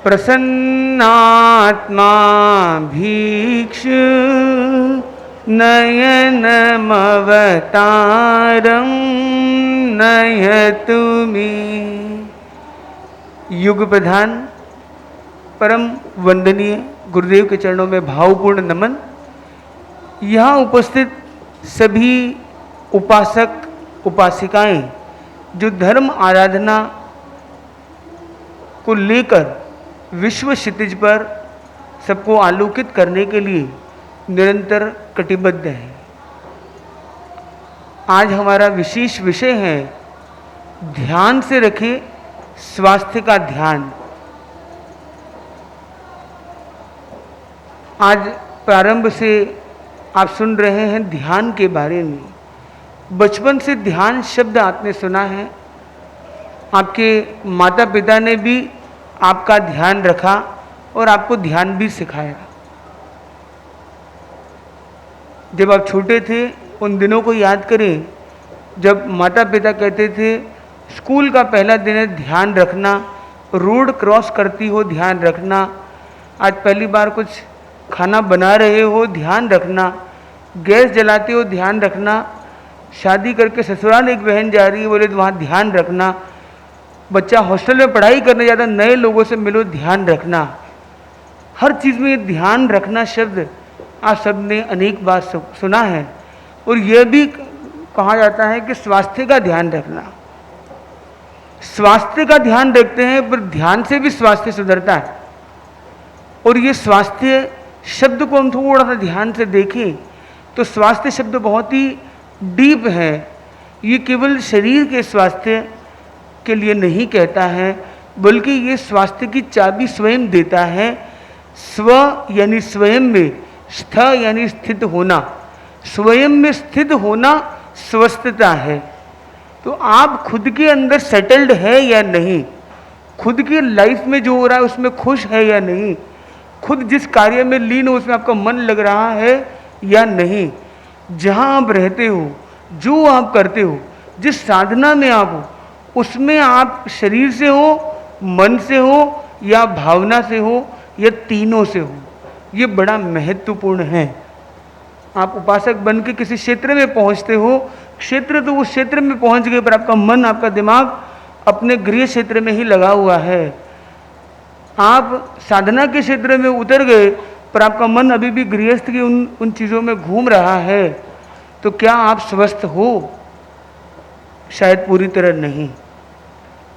प्रसन्नात्मा भीक्ष नयनमवतारं नयतु मे। युग प्रधान परम वंदनीय गुरुदेव के चरणों में भावपूर्ण नमन। यहाँ उपस्थित सभी उपासक उपासिकाएं जो धर्म आराधना को लेकर विश्व क्षितिज पर सबको आलोकित करने के लिए निरंतर कटिबद्ध है। आज हमारा विशेष विषय है ध्यान से रखें स्वास्थ्य का ध्यान। आज प्रारंभ से आप सुन रहे हैं ध्यान के बारे में। बचपन से ध्यान शब्द आपने सुना है, आपके माता पिता ने भी आपका ध्यान रखा और आपको ध्यान भी सिखाया। जब आप छोटे थे उन दिनों को याद करें जब माता पिता कहते थे स्कूल का पहला दिन है ध्यान रखना, रोड क्रॉस करती हो ध्यान रखना, आज पहली बार कुछ खाना बना रहे हो ध्यान रखना, गैस जलाते हो ध्यान रखना, शादी करके ससुराल एक बहन जा रही है बोले तो वहाँ ध्यान रखना, बच्चा हॉस्टल में पढ़ाई करने जाता नए लोगों से मिलो ध्यान रखना। हर चीज़ में ध्यान रखना शब्द आप सबने अनेक बार सुना है। और यह भी कहा जाता है कि स्वास्थ्य का ध्यान रखना। स्वास्थ्य का ध्यान रखते हैं पर ध्यान से भी स्वास्थ्य सुधरता है। और ये स्वास्थ्य शब्द को हम थोड़ा सा ध्यान से देखें तो स्वास्थ्य शब्द बहुत ही डीप है। ये केवल शरीर के स्वास्थ्य के लिए नहीं कहता है बल्कि ये स्वास्थ्य की चाबी स्वयं देता है। स्व यानी स्वयं में, स्थ यानी स्थित होना, स्वयं में स्थित होना स्वस्थता है। तो आप खुद के अंदर सेटल्ड है या नहीं, खुद की लाइफ में जो हो रहा है उसमें खुश है या नहीं, खुद जिस कार्य में लीन हो उसमें आपका मन लग रहा है या नहीं, जहाँ आप रहते हो, जो आप करते हो, जिस साधना में आप हो उसमें आप शरीर से हो, मन से हो या भावना से हो या तीनों से हो, ये बड़ा महत्वपूर्ण है। आप उपासक बन के किसी क्षेत्र में पहुंचते हो, क्षेत्र तो उस क्षेत्र में पहुंच गए पर आपका मन आपका दिमाग अपने गृह क्षेत्र में ही लगा हुआ है। आप साधना के क्षेत्र में उतर गए पर आपका मन अभी भी गृहस्थ की उन चीज़ों में घूम रहा है, तो क्या आप स्वस्थ हो? शायद पूरी तरह नहीं।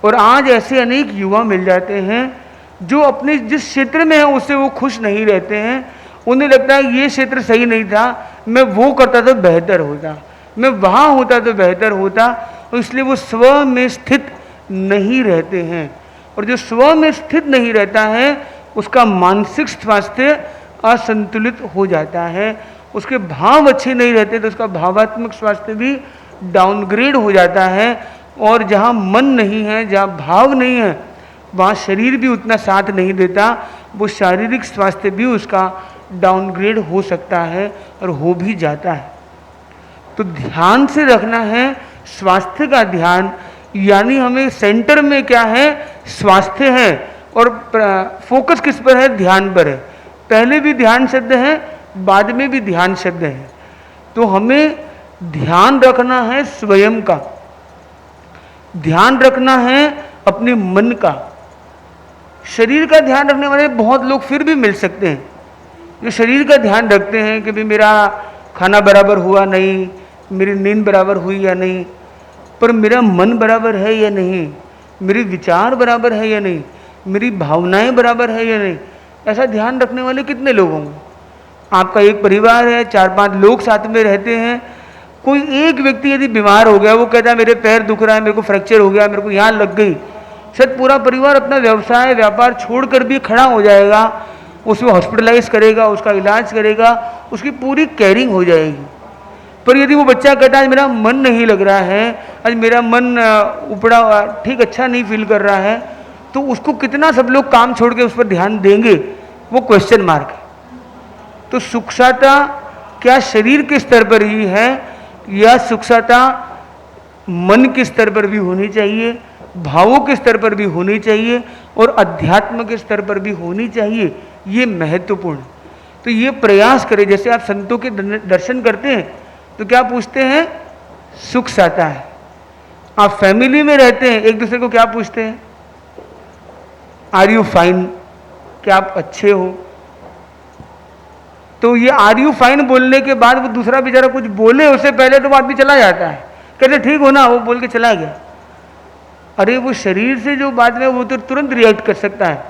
और आज ऐसे अनेक युवा मिल जाते हैं जो अपने जिस क्षेत्र में है उससे वो खुश नहीं रहते हैं। उन्हें लगता है ये क्षेत्र सही नहीं था, मैं वो करता तो बेहतर होता, मैं वहाँ होता तो बेहतर होता, और इसलिए वो स्व में स्थित नहीं रहते हैं। और जो स्व में स्थित नहीं रहता है उसका मानसिक स्वास्थ्य असंतुलित हो जाता है, उसके भाव अच्छे नहीं रहते तो उसका भावात्मक स्वास्थ्य भी डाउनग्रेड हो जाता है। और जहाँ मन नहीं है, जहाँ भाव नहीं है, वहाँ शरीर भी उतना साथ नहीं देता, वो शारीरिक स्वास्थ्य भी उसका डाउनग्रेड हो सकता है और हो भी जाता है। तो ध्यान से रखना है स्वास्थ्य का ध्यान, यानी हमें सेंटर में क्या है, स्वास्थ्य है और फोकस किस पर है, ध्यान पर है। पहले भी ध्यान शब्द है, बाद में भी ध्यान शब्द है। तो हमें ध्यान रखना है स्वयं का, ध्यान रखना है अपने मन का। शरीर का ध्यान रखने वाले बहुत लोग फिर भी मिल सकते हैं जो शरीर का ध्यान रखते हैं कि भाई मेरा खाना बराबर हुआ नहीं, मेरी नींद बराबर हुई या नहीं, पर मेरा मन बराबर है या नहीं, मेरे विचार बराबर है या नहीं, मेरी भावनाएं बराबर है या नहीं। ऐसा ध्यान रखने वाले कितने लोग होंगे? आपका एक परिवार है, 4-5 लोग साथ में रहते हैं, कोई एक व्यक्ति यदि बीमार हो गया, वो कहता है मेरे पैर दुख रहा है, मेरे को फ्रैक्चर हो गया, मेरे को यहाँ लग गई, शायद पूरा परिवार अपना व्यवसाय व्यापार छोड़कर भी खड़ा हो जाएगा, उसमें हॉस्पिटलाइज करेगा, उसका इलाज करेगा, उसकी पूरी केयरिंग हो जाएगी। पर यदि वो बच्चा कहता है आज मेरा मन नहीं लग रहा है, आज मेरा मन उपड़ा ठीक अच्छा नहीं फील कर रहा है, तो उसको कितना सब लोग काम छोड़ के उस पर ध्यान देंगे, वो क्वेश्चन मार्क है। तो सुखसाता क्या शरीर के स्तर पर ही है या सुखसाता मन के स्तर पर भी होनी चाहिए, भावों के स्तर पर भी होनी चाहिए और अध्यात्म के स्तर पर भी होनी चाहिए। ये महत्वपूर्ण। तो ये प्रयास करें। जैसे आप संतों के दर्शन करते हैं तो क्या पूछते हैं? सुख साता है। आप फैमिली में रहते हैं, एक दूसरे को क्या पूछते हैं? Are you fine? क्या आप अच्छे हो? तो ये आर यू फाइन बोलने के बाद वो दूसरा बेचारा कुछ बोले उससे पहले तो वो आदमी चला जाता है, कहते ठीक हो ना, वो बोल के चला गया। अरे वो शरीर से जो बात में वो तो तुरंत रिएक्ट कर सकता है,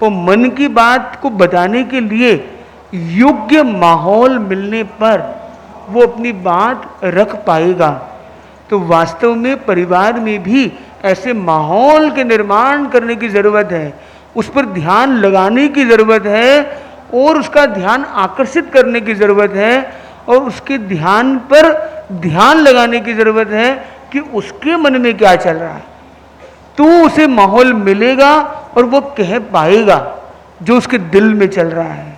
तो मन की बात को बताने के लिए योग्य माहौल मिलने पर वो अपनी बात रख पाएगा। तो वास्तव में परिवार में भी ऐसे माहौल के निर्माण करने की ज़रूरत है, उस पर ध्यान लगाने की ज़रूरत है और उसका ध्यान आकर्षित करने की ज़रूरत है और उसके ध्यान पर ध्यान लगाने की ज़रूरत है कि उसके मन में क्या चल रहा है। तो उसे माहौल मिलेगा और वो कह पाएगा जो उसके दिल में चल रहा है।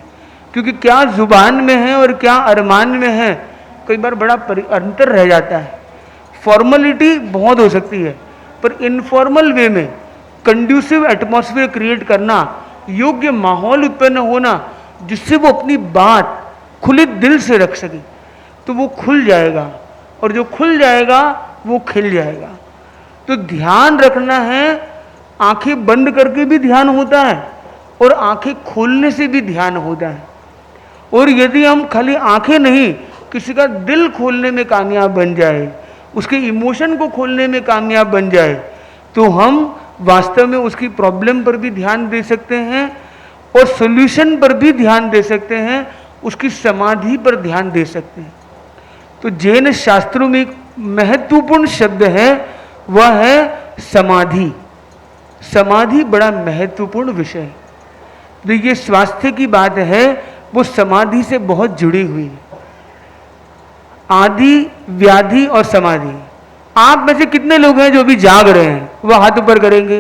क्योंकि क्या जुबान में है और क्या अरमान में है, कई बार बड़ा अंतर रह जाता है। फॉर्मेलिटी बहुत हो सकती है, पर इनफॉर्मल वे में कंड्यूसिव एटमॉस्फेयर क्रिएट करना, योग्य माहौल उत्पन्न होना जिससे वो अपनी बात खुले दिल से रख सके, तो वो खुल जाएगा और जो खुल जाएगा वो खिल जाएगा। तो ध्यान रखना है, आंखें बंद करके भी ध्यान होता है और आंखें खोलने से भी ध्यान होता है। और यदि हम खाली आंखें नहीं, किसी का दिल खोलने में कामयाब बन जाए, उसके इमोशन को खोलने में कामयाब बन जाए, तो हम वास्तव में उसकी प्रॉब्लम पर भी ध्यान दे सकते हैं और सॉल्यूशन पर भी ध्यान दे सकते हैं, उसकी समाधि पर ध्यान दे सकते हैं। तो जैन शास्त्रों में एक महत्वपूर्ण शब्द है, वह है समाधि। समाधि बड़ा महत्वपूर्ण विषय है। तो ये स्वास्थ्य की बात है, वो समाधि से बहुत जुड़ी हुई है। आदि, व्याधि और समाधि। आप में से कितने लोग हैं जो अभी जाग रहे हैं? वह हाथ ऊपर करेंगे।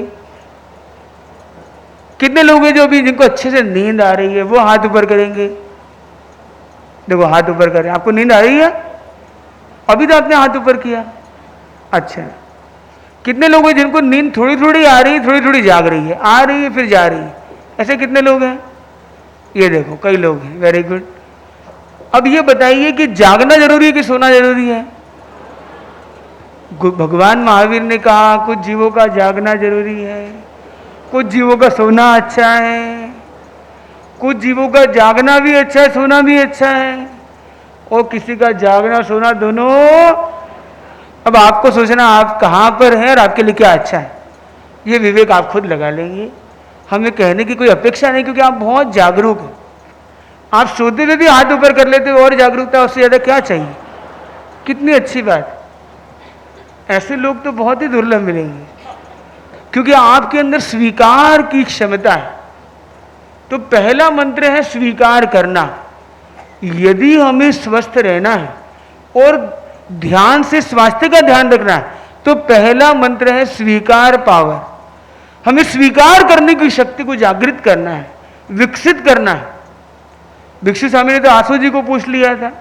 कितने लोग हैं जो अभी जिनको अच्छे से नींद आ रही है, वो हाथ ऊपर करेंगे। देखो हाथ ऊपर करें। आपको नींद आ रही है? अभी तो आपने हाथ ऊपर किया। अच्छा, कितने लोग हैं जिनको नींद थोड़ी थोड़ी आ रही है, थोड़ी थोड़ी जाग रही है, आ रही है फिर जा रही है? ऐसे कितने लोग हैं? ये देखो कई लोग हैं। Very good. अब ये बताइए कि जागना जरूरी है कि सोना जरूरी है? भगवान महावीर ने कहा कुछ जीवों का जागना जरूरी है, कुछ जीवों का सोना अच्छा है, कुछ जीवों का जागना भी अच्छा है, सोना भी अच्छा है, और किसी का जागना सोना दोनों। अब आपको सोचना आप कहाँ पर हैं और आपके लिए क्या अच्छा है, ये विवेक आप खुद लगा लेंगे। हमें कहने की कोई अपेक्षा नहीं, क्योंकि आप बहुत जागरूक हैं। आप सोते हुए भी हाथ ऊपर कर लेते हो और जागरूकता, उससे ज़्यादा क्या चाहिए? कितनी अच्छी बात। ऐसे लोग तो बहुत ही दुर्लभ मिलेंगे, क्योंकि आपके अंदर स्वीकार की क्षमता है। तो पहला मंत्र है स्वीकार करना। यदि हमें स्वस्थ रहना है और ध्यान से स्वास्थ्य का ध्यान रखना है, तो पहला मंत्र है स्वीकार पावर। हमें स्वीकार करने की शक्ति को जागृत करना है, विकसित करना है। भिक्षु स्वामी ने तो आसो जी को पूछ लिया था,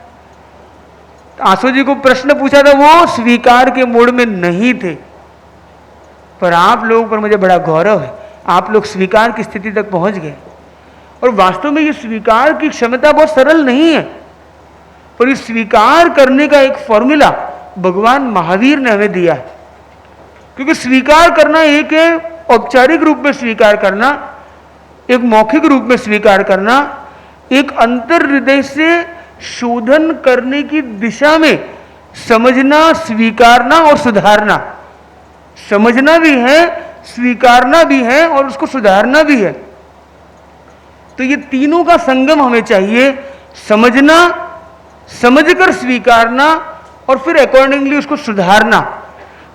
आसो जी को प्रश्न पूछा था, वो स्वीकार के मोड में नहीं थे। पर आप लोगों पर मुझे बड़ा गौरव है, आप लोग स्वीकार की स्थिति तक पहुंच गए। और वास्तव में ये स्वीकार की क्षमता बहुत सरल नहीं है, पर ये स्वीकार करने का एक फॉर्मूला भगवान महावीर ने हमें दिया है। क्योंकि स्वीकार करना एक है औपचारिक रूप में स्वीकार करना, एक मौखिक रूप में स्वीकार करना, एक अंतर हृदय से शोधन करने की दिशा में समझना, स्वीकारना और सुधारना। समझना भी है, स्वीकारना भी है और उसको सुधारना भी है। तो ये तीनों का संगम हमें चाहिए, समझना, समझकर स्वीकारना और फिर अकॉर्डिंगली उसको सुधारना।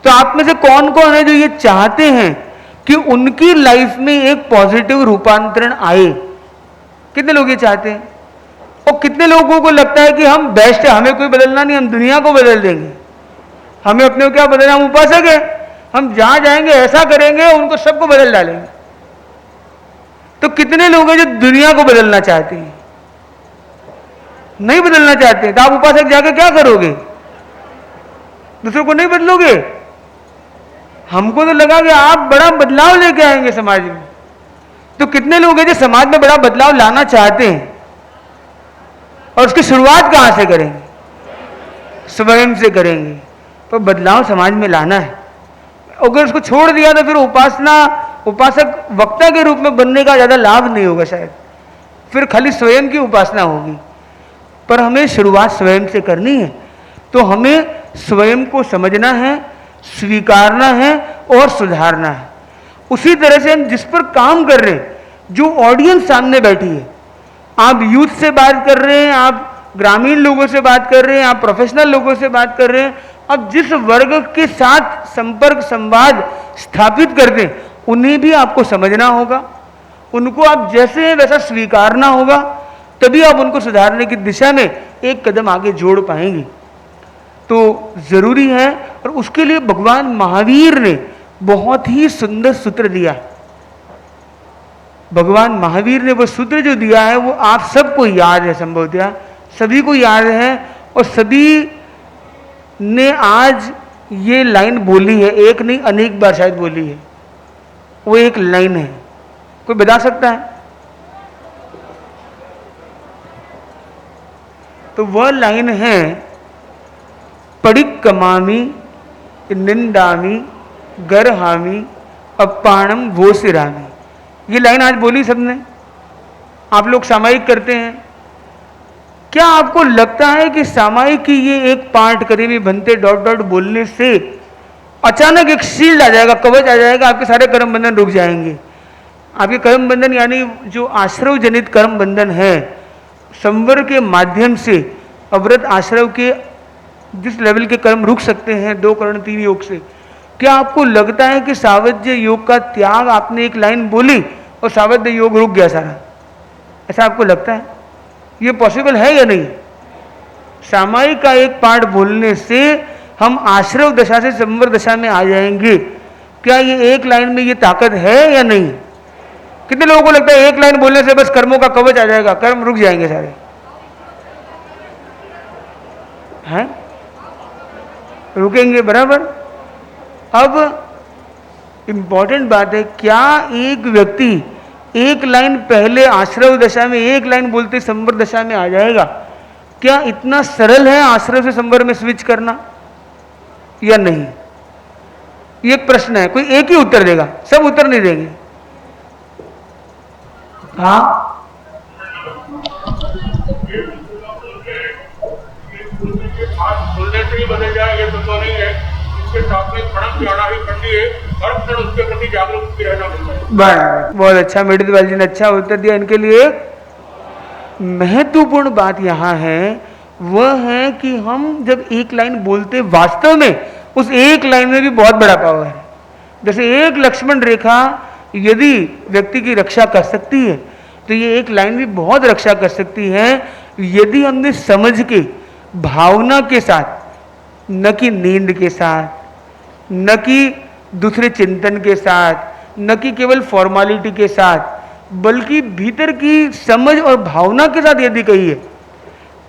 तो आप में से कौन कौन है जो ये चाहते हैं कि उनकी लाइफ में एक पॉजिटिव रूपांतरण आए? कितने लोग ये चाहते हैं? और कितने लोगों को लगता है कि हम बेस्ट है, हमें कोई बदलना नहीं, हम दुनिया को बदल देंगे, हमें अपने को क्या बदलना, हम उपासक है, हम जहां जाएंगे ऐसा करेंगे, उनको सबको बदल डालेंगे। तो कितने लोग हैं जो दुनिया को बदलना चाहते हैं? नहीं बदलना चाहते, तो आप उपासक जाके क्या करोगे? दूसरों को नहीं बदलोगे? हमको तो लगा कि आप बड़ा बदलाव लेके आएंगे समाज में। तो कितने लोग हैं जो समाज में बड़ा बदलाव लाना चाहते हैं और उसकी शुरुआत कहां से करेंगे? स्वयं से करेंगे। तो बदलाव समाज में लाना है। अगर उसको छोड़ दिया तो फिर उपासक वक्ता के रूप में बनने का ज्यादा लाभ नहीं होगा शायद, फिर खाली स्वयं की उपासना होगी। पर हमें शुरुआत स्वयं से करनी है। तो हमें स्वयं को समझना है, स्वीकारना है और सुधारना है। उसी तरह से हम जिस पर काम कर रहे हैं, जो ऑडियंस सामने बैठी है, आप यूथ से बात कर रहे हैं, आप ग्रामीण लोगों से बात कर रहे हैं, आप प्रोफेशनल लोगों से बात कर रहे हैं, अब जिस वर्ग के साथ संपर्क संवाद स्थापित करते हैं उन्हें भी आपको समझना होगा, उनको आप जैसे हैं वैसा स्वीकारना होगा, तभी आप उनको सुधारने की दिशा में एक कदम आगे जोड़ पाएंगे। तो जरूरी है। और उसके लिए भगवान महावीर ने बहुत ही सुंदर सूत्र दिया। भगवान महावीर ने वो सूत्र जो दिया है वो आप सबको याद है, संभवतः सभी को याद है, और सभी ने आज ये लाइन बोली है, एक नहीं अनेक बार शायद बोली है। वो एक लाइन है, कोई बता सकता है? तो वह लाइन है, पडिक्कमामि निंदामि गर्हामि अपाणम वोसिरामि। ये लाइन आज बोली सबने। आप लोग सामायिक करते हैं। क्या आपको लगता है कि सामायिक की ये एक पार्ट करीबी बनते डॉट डॉट बोलने से अचानक एक शील्ड आ जाएगा, कवच आ जाएगा, आपके सारे कर्म बंधन रुक जाएंगे? आपके कर्म बंधन यानी जो आश्रव जनित कर्म बंधन है, संवर के माध्यम से अव्रत आश्रव के जिस लेवल के कर्म रुक सकते हैं 2 करण 3 योग से, क्या आपको लगता है कि सावध्य योग का त्याग, आपने एक लाइन बोली और सावध्य योग रुक गया सारा? ऐसा आपको लगता है? ये पॉसिबल है या नहीं? सामायिक का एक पार्ट बोलने से हम आश्रव दशा से संवर दशा में आ जाएंगे। क्या ये एक लाइन में ये ताकत है या नहीं? कितने लोगों को लगता है एक लाइन बोलने से बस कर्मों का कवच आ जाएगा, कर्म रुक जाएंगे सारे? हैं? रुकेंगे बराबर। अब इंपॉर्टेंट बात है, क्या एक व्यक्ति एक लाइन पहले आश्रव दशा में एक लाइन बोलते संवर दशा में आ जाएगा? क्या इतना सरल है आश्रव से संवर में स्विच करना या नहीं? ये एक प्रश्न है। कोई एक ही उत्तर देगा, सब उत्तर नहीं देंगे। हाँ, बोलने से ही बदल जाए ये तो नहीं है। इसके साथ में खड़क जाना ही करनी है, हर क्षण उसके प्रति जागरूक रहना पड़ता है। बहुत अच्छा मेडितवाल जी ने अच्छा उत्तर दिया। इनके लिए महत्वपूर्ण बात यहाँ है, वह है कि हम जब एक लाइन बोलते, वास्तव में उस एक लाइन में भी बहुत बड़ा पावर है। जैसे एक लक्ष्मण रेखा यदि व्यक्ति की रक्षा कर सकती है, तो ये एक लाइन भी बहुत रक्षा कर सकती है, यदि हमने समझ के, भावना के साथ, न कि नींद के साथ, न कि दूसरे चिंतन के साथ, न कि केवल फॉर्मेलिटी के साथ, बल्कि भीतर की समझ और भावना के साथ यदि कही है,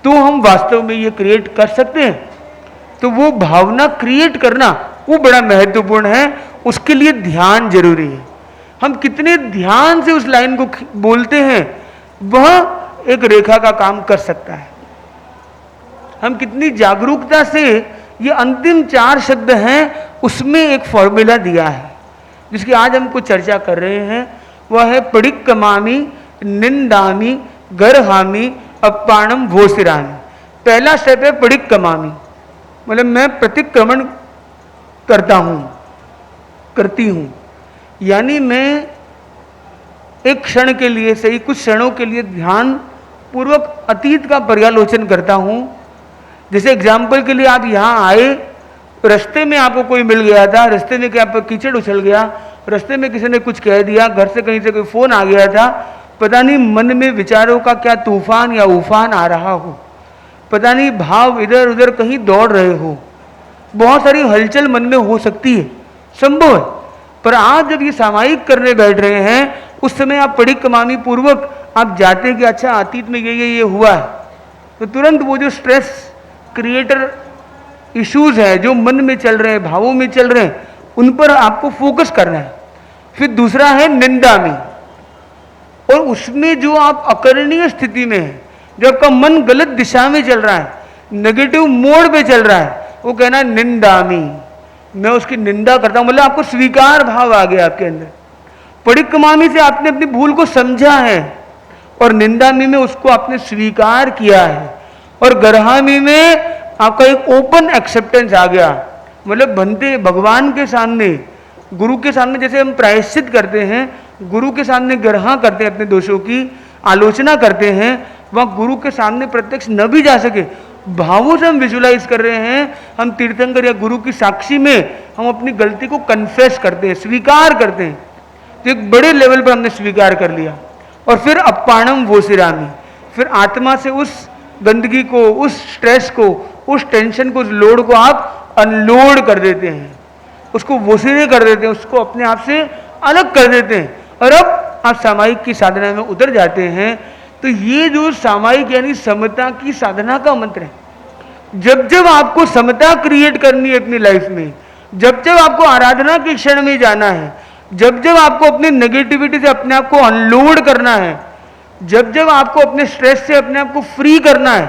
तो हम वास्तव में ये क्रिएट कर सकते हैं। तो वो भावना क्रिएट करना वो बड़ा महत्वपूर्ण है। उसके लिए ध्यान जरूरी है। हम कितने ध्यान से उस लाइन को बोलते हैं, वह एक रेखा का काम कर सकता है। हम कितनी जागरूकता से ये अंतिम 4 शब्द हैं, उसमें एक फॉर्मूला दिया है जिसकी आज हम कुछ चर्चा कर रहे हैं। वह है पडिक्कमामि निंदामि गर्हामि अपाणम वोसिरामि। पहला स्टेप है पडिक्कमामि, मतलब मैं प्रतिक्रमण करता हूं, करती हूं, यानी मैं एक क्षण के लिए सही, कुछ क्षणों के लिए ध्यान पूर्वक अतीत का पर्यालोचन करता हूं। जैसे एग्जाम्पल के लिए आप यहां आए, रास्ते में आपको कोई मिल गया था, रास्ते में क्या कीचड़ उछल गया, रास्ते में किसी ने कुछ कह दिया, घर से कहीं से कोई फोन आ गया था, पता नहीं मन में विचारों का क्या तूफान या उफान आ रहा हो, पता नहीं भाव इधर उधर कहीं दौड़ रहे हो, बहुत सारी हलचल मन में हो सकती है, संभव है। पर आप जब ये सामायिक करने बैठ रहे हैं, उस समय आप पडिक्कमामि पूर्वक आप जाते हैं कि अच्छा अतीत में ये हुआ है, तो तुरंत वो जो स्ट्रेस क्रिएटर इश्यूज है जो मन में चल रहे हैं, भावों में चल रहे हैं, उन पर आपको फोकस करना है। फिर दूसरा है निंदामी, और उसमें जो आप अकरणीय स्थिति में है, जो आपका मन गलत दिशा में चल रहा है, नेगेटिव मोड पे चल रहा है, वो कहना निंदामी, मैं उसकी निंदा करता हूं, मतलब आपको स्वीकार भाव आ गया आपके अंदर। परिक्रमामी से आपने अपनी भूल को समझा है, और निंदामी में उसको आपने स्वीकार किया है, और गर्हामी में आपका एक ओपन एक्सेप्टेंस आ गया। मतलब बनते भगवान के सामने, गुरु के सामने जैसे हम प्रायश्चित करते हैं, गुरु के सामने गर्हा करते हैं, अपने दोषों की आलोचना करते हैं, वहां गुरु के सामने प्रत्यक्ष न भी जा सके, भावों से हम विजुलाइज कर रहे हैं, हम तीर्थंकर या गुरु की साक्षी में हम अपनी गलती को कन्फेस करते हैं, स्वीकार करते हैं। तो एक बड़े लेवल पर हमने स्वीकार कर लिया। और फिर अपाणम वोसिरामी, फिर आत्मा से उस गंदगी को, उस स्ट्रेस को, उस टेंशन को, उस लोड को आप अनलोड कर देते हैं, उसको वोसिरे कर देते हैं, उसको अपने आप से अलग कर देते हैं, और अब आप सामायिक की साधना में उतर जाते हैं। तो ये जो सामायिक यानी समता की साधना का मंत्र है, जब जब आपको समता क्रिएट करनी है अपनी लाइफ में, जब जब आपको आराधना के क्षण में जाना है, जब जब आपको अपनी नेगेटिविटी से अपने आप को अनलोड करना है, जब जब आपको अपने स्ट्रेस से अपने आप को फ्री करना है,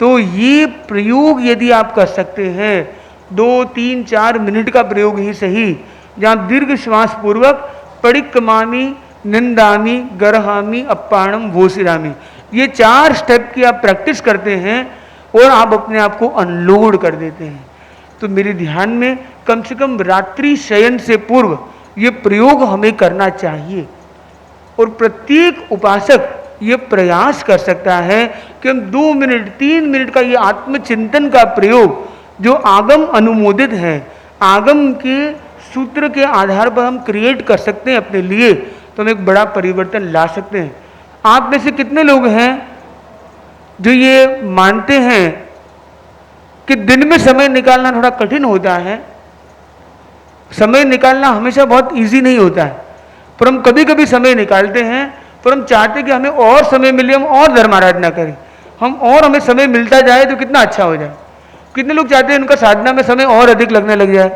तो ये प्रयोग यदि आप कर सकते हैं, 2, 3, 4 मिनट का प्रयोग ही सही, जहां दीर्घ श्वास पूर्वक परिक्रमामी, निंदामी, गर्हामी, अपाणम, वोसिरामी, ये 4 स्टेप की आप प्रैक्टिस करते हैं और आप अपने आप को अनलोड कर देते हैं। तो मेरे ध्यान में कम से कम रात्रि शयन से पूर्व ये प्रयोग हमें करना चाहिए, और प्रत्येक उपासक ये प्रयास कर सकता है कि हम 2 मिनट 3 मिनट का ये आत्मचिंतन का प्रयोग जो आगम अनुमोदित है, आगम के सूत्र के आधार पर हम क्रिएट कर सकते हैं अपने लिए, तो हम एक बड़ा परिवर्तन ला सकते हैं। आप में से कितने लोग हैं जो ये मानते हैं कि दिन में समय निकालना थोड़ा कठिन होता है? समय निकालना हमेशा बहुत इजी नहीं होता है, पर हम कभी कभी समय निकालते हैं, पर हम चाहते हैं कि हमें और समय मिले, हम और धर्माराधना करें, हमें समय मिलता जाए तो कितना अच्छा हो जाए। कितने लोग चाहते हैं उनका साधना में समय और अधिक लगने लग जाए?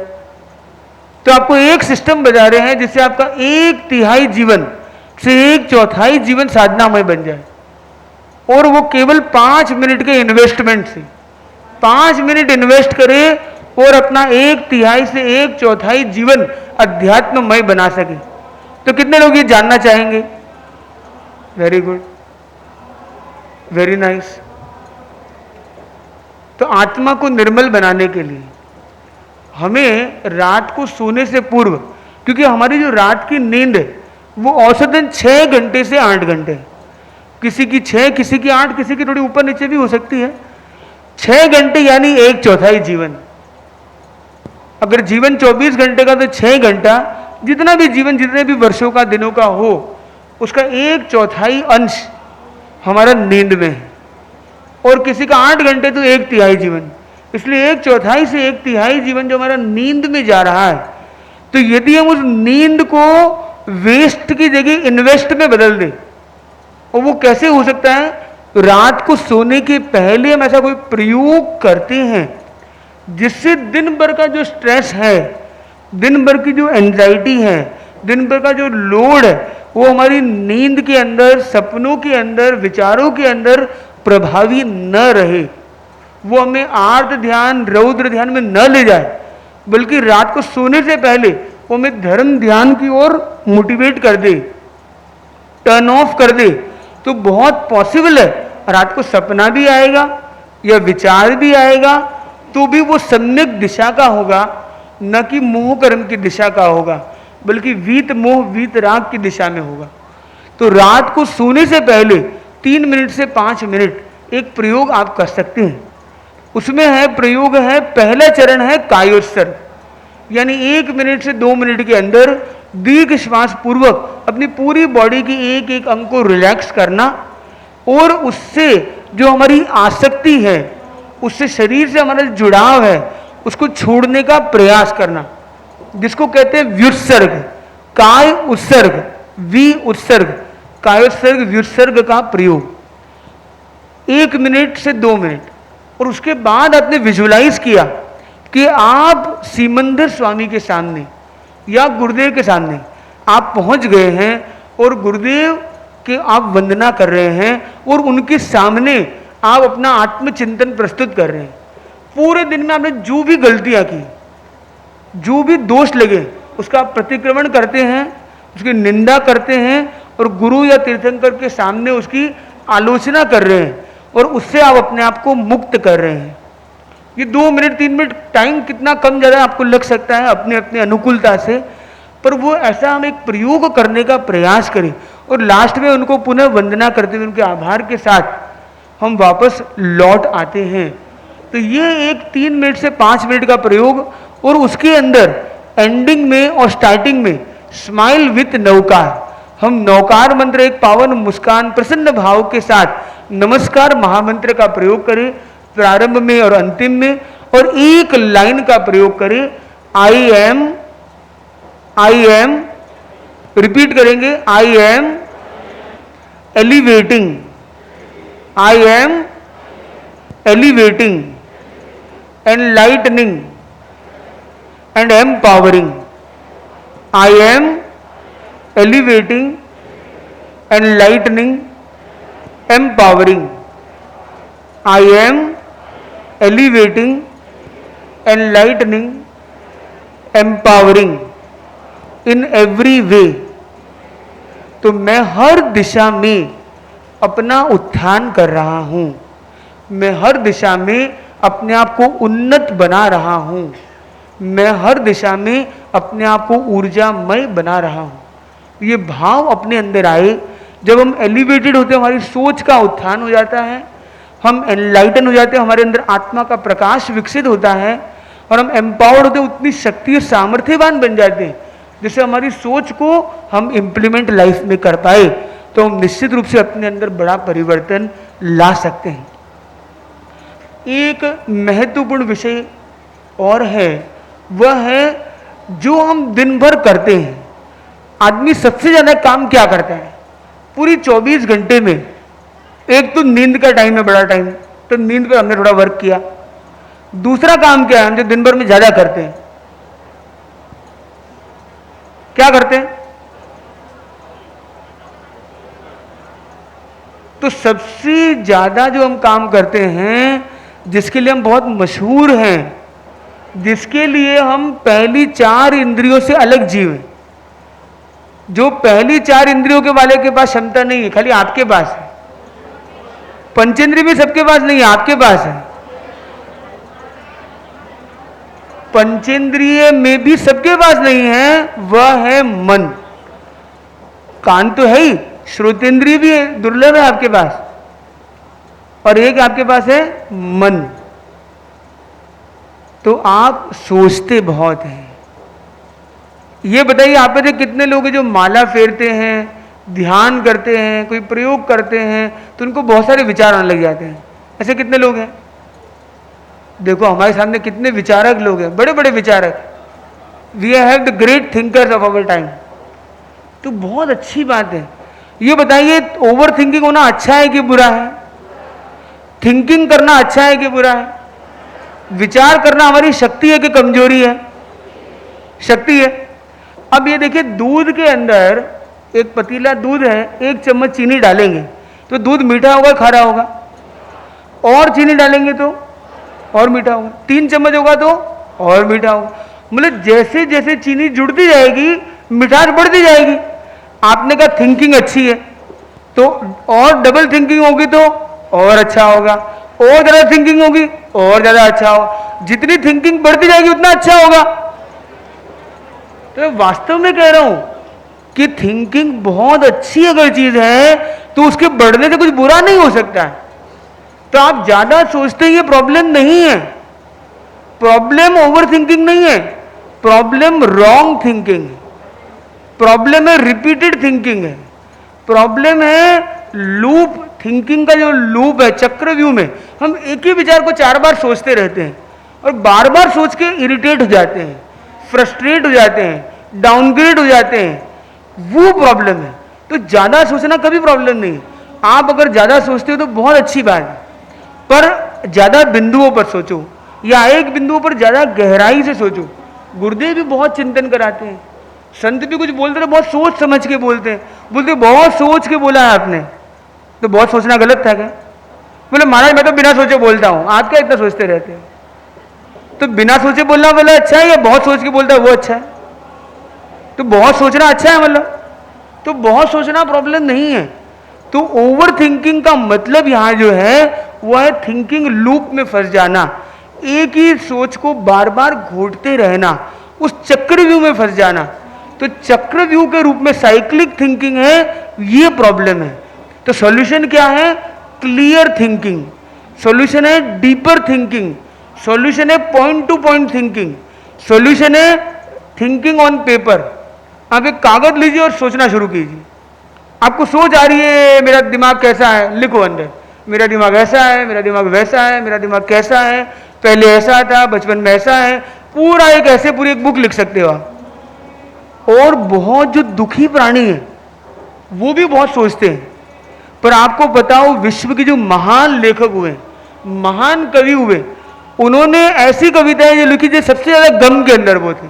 तो आपको एक सिस्टम बजा रहे हैं जिससे आपका 1/3 जीवन से 1/4 जीवन साधनामय बन जाए, और वो केवल 5 मिनट के इन्वेस्टमेंट से 5 मिनट इन्वेस्ट करें और अपना 1/3 से 1/4 जीवन अध्यात्ममय बना सके। तो कितने लोग ये जानना चाहेंगे? Very good, very nice. तो आत्मा को निर्मल बनाने के लिए हमें रात को सोने से पूर्व, क्योंकि हमारी जो रात की नींद है वो औसतन 6 घंटे से 8 घंटे, किसी की 6, किसी की 8, किसी की थोड़ी ऊपर नीचे भी हो सकती है। 6 घंटे यानी 1/4 जीवन। अगर जीवन 24 घंटे का तो 6 घंटा, जितना भी जीवन, जितने भी वर्षों का, दिनों का हो, उसका 1/4 अंश हमारा नींद में है, और किसी का 8 घंटे तो 1/3 जीवन। इसलिए 1/4 से 1/3 जीवन जो हमारा नींद में जा रहा है, तो यदि हम उस नींद को वेस्ट की जगह इन्वेस्ट में बदल दें, और वो कैसे हो सकता है? रात को सोने के पहले हम ऐसा कोई प्रयोग करते हैं जिससे दिन भर का जो स्ट्रेस है, दिन भर की जो एंजाइटी है, दिन भर का जो लोड है, वो हमारी नींद के अंदर, सपनों के अंदर, विचारों के अंदर प्रभावी न रहे, वो हमें आर्त ध्यान, रौद्र ध्यान में न ले जाए, बल्कि रात को सोने से पहले वो हमें धर्म ध्यान की ओर मोटिवेट कर दे, टर्न ऑफ कर दे। तो बहुत पॉसिबल है रात को सपना भी आएगा या विचार भी आएगा, तो भी वो सम्यक दिशा का होगा, न कि मोह कर्म की दिशा का होगा, बल्कि वीत मोह वीत राग की दिशा में होगा। तो रात को सोने से पहले 3 मिनट से 5 मिनट एक प्रयोग आप कर सकते हैं। उसमें है प्रयोग है, पहला चरण है कायोत्सर्ग, यानी 1 मिनट से 2 मिनट के अंदर दीर्घ श्वास पूर्वक अपनी पूरी बॉडी की एक एक अंग को रिलैक्स करना, और उससे जो हमारी आसक्ति है, उससे शरीर से हमारा जुड़ाव है, उसको छोड़ने का प्रयास करना, जिसको कहते हैं व्युत्सर्ग, काय उत्सर्ग, वी उत्सर्ग, कायोत्सर्ग, व्युत्सर्ग का प्रयोग 1 मिनट से 2 मिनट। और उसके बाद आपने विजुलाइज किया कि आप सिमंदर स्वामी के सामने या गुरुदेव के सामने आप पहुंच गए हैं और गुरुदेव के आप वंदना कर रहे हैं और उनके सामने आप अपना आत्मचिंतन प्रस्तुत कर रहे हैं। पूरे दिन में आपने जो भी गलतियां की, जो भी दोष लगे, उसका आप प्रतिक्रमण करते हैं, उसकी निंदा करते हैं और गुरु या तीर्थंकर के सामने उसकी आलोचना कर रहे हैं और उससे आप अपने आप को मुक्त कर रहे हैं। ये 2 मिनट 3 मिनट टाइम कितना कम ज़्यादा आपको लग सकता है अपने अपने अनुकूलता से, पर वो ऐसा हम एक प्रयोग करने का प्रयास करें और लास्ट में उनको पुनः वंदना करते हुए उनके आभार के साथ हम वापस लौट आते हैं। तो ये एक 3 मिनट से 5 मिनट का प्रयोग और उसके अंदर एंडिंग में और स्टार्टिंग में स्माइल विथ नौकार, हम नौकार मंत्र एक पावन मुस्कान प्रसन्न भाव के साथ नमस्कार महामंत्र का प्रयोग करें प्रारंभ में और अंतिम में, और एक लाइन का प्रयोग करें आई एम, रिपीट करेंगे I am elevating, I am elevating, enlightening and empowering, I am elevating, enlightening, empowering, I am elevating, enlightening, empowering in every way. तो मैं हर दिशा में अपना उत्थान कर रहा हूं, मैं हर दिशा में अपने आप को उन्नत बना रहा हूं, मैं हर दिशा में अपने आप को ऊर्जामय बना रहा हूं। ये भाव अपने अंदर आए, जब हम एलिवेटेड होते हैं हमारी सोच का उत्थान हो जाता है, हम एनलाइटन हो जाते हैं, हमारे अंदर आत्मा का प्रकाश विकसित होता है और हम एम्पावर्ड होते हैं, उतनी शक्ति और सामर्थ्यवान बन जाते हैं जिससे हमारी सोच को हम इम्प्लीमेंट लाइफ में कर पाए तो हम निश्चित रूप से अपने अंदर बड़ा परिवर्तन ला सकते हैं। एक महत्वपूर्ण विषय और है, वह है जो हम दिन भर करते हैं। आदमी सबसे ज्यादा काम क्या करता है पूरी 24 घंटे में? एक तो नींद का टाइम है, बड़ा टाइम, तो नींद पे हमने थोड़ा वर्क किया। दूसरा काम क्या है हम जो दिन भर में ज्यादा करते हैं? क्या करते हैं? तो सबसे ज्यादा जो हम काम करते हैं, जिसके लिए हम बहुत मशहूर हैं, जिसके लिए हम पहली 4 इंद्रियों से अलग जीव हैं, जो पहली 4 इंद्रियों के वाले के पास क्षमता नहीं है, खाली आपके पास है। पंचेंद्रिय भी सबके पास नहीं है, आपके पास है। पंचेंद्रिय में भी सबके पास नहीं है, वह है मन। कान तो है ही, श्रोतेंद्रिय भी दुर्लभ है आपके पास, और एक आपके पास है मन। तो आप सोचते बहुत हैं। ये बताइए आप में से कितने लोग हैं जो माला फेरते हैं, ध्यान करते हैं, कोई प्रयोग करते हैं तो उनको बहुत सारे विचार आने लग जाते हैं? ऐसे कितने लोग हैं? देखो हमारे सामने कितने विचारक लोग हैं, बड़े बड़े विचारक। We have the great thinkers of our time. तो बहुत अच्छी बात है। ये बताइए ओवर थिंकिंग होना अच्छा है कि बुरा है? थिंकिंग करना अच्छा है कि बुरा है? विचार करना हमारी शक्ति है कि कमजोरी है? शक्ति है। अब ये देखिए दूध के अंदर एक पतीला दूध है, 1 चम्मच चीनी डालेंगे तो दूध मीठा होगा खारा होगा? और चीनी डालेंगे तो और मीठा होगा। 3 चम्मच होगा तो और मीठा होगा। मतलब जैसे जैसे चीनी जुड़ती जाएगी मिठास बढ़ती जाएगी। आपने कहा थिंकिंग अच्छी है तो और डबल थिंकिंग होगी तो और अच्छा होगा, और ज्यादा थिंकिंग होगी और ज्यादा अच्छा होगा। जितनी थिंकिंग बढ़ती जाएगी उतना अच्छा होगा। तो वास्तव में कह रहा हूं कि थिंकिंग बहुत अच्छी अगर चीज है तो उसके बढ़ने से कुछ बुरा नहीं हो सकता है। तो आप ज्यादा सोचते हैं ये प्रॉब्लम नहीं है। प्रॉब्लम ओवर थिंकिंग नहीं है, प्रॉब्लम रॉन्ग थिंकिंग है, प्रॉब्लम है रिपीटेड थिंकिंग है, प्रॉब्लम है लूप थिंकिंग का जो लूप है, चक्रव्यूह में हम एक ही विचार को 4 बार सोचते रहते हैं और बार बार सोच के इरिटेट हो जाते हैं, फ्रस्ट्रेट हो जाते हैं, डाउनग्रेड हो जाते हैं, वो प्रॉब्लम है। तो ज्यादा सोचना कभी प्रॉब्लम नहीं है। आप अगर ज्यादा सोचते हो तो बहुत अच्छी बात है, पर ज्यादा बिंदुओं पर सोचो। या एक बिंदु पर ज्यादा गहराई से सोचो। गुरुदेव भी बहुत चिंतन कराते हैं, संत भी कुछ बोलते हैं बहुत सोच समझ के बोलते हैं, बोलते बहुत सोच के बोला है आपने, तो बहुत सोचना गलत था क्या? बोले महाराज मैं तो बिना सोचे बोलता हूं, आप क्या इतना सोचते रहते हो? तो बिना सोचे बोलना बोला अच्छा है या बहुत सोच के बोलता है वो अच्छा है? तो बहुत सोचना अच्छा है मतलब? तो बहुत सोचना प्रॉब्लम नहीं है। तो ओवर थिंकिंग का मतलब यहां जो है वह है थिंकिंग लूप में फंस जाना, एक ही सोच को बार बार घोटते रहना, उस चक्रव्यूह में फंस जाना। तो चक्रव्यूह के रूप में साइक्लिक थिंकिंग है, ये प्रॉब्लम है। तो सॉल्यूशन क्या है? क्लियर थिंकिंग, सॉल्यूशन है डीपर थिंकिंग, सॉल्यूशन है point two point thinking, solution है थिंकिंग ऑन पेपर। आप एक कागज लीजिए और सोचना शुरू कीजिए। आपको सोच आ रही है मेरा दिमाग कैसा है, लिखो अंदर मेरा दिमाग ऐसा है, मेरा दिमाग वैसा है, मेरा दिमाग कैसा है, पहले ऐसा था, बचपन में ऐसा है, पूरा एक ऐसे पूरी एक बुक लिख सकते हो आप। और बहुत जो दुखी प्राणी है वो भी बहुत सोचते हैं। पर आपको बताओ विश्व के जो महान लेखक हुए, महान कवि हुए, उन्होंने ऐसी कविताएं जो लिखी थी सबसे ज्यादा गम के अंदर वो थे,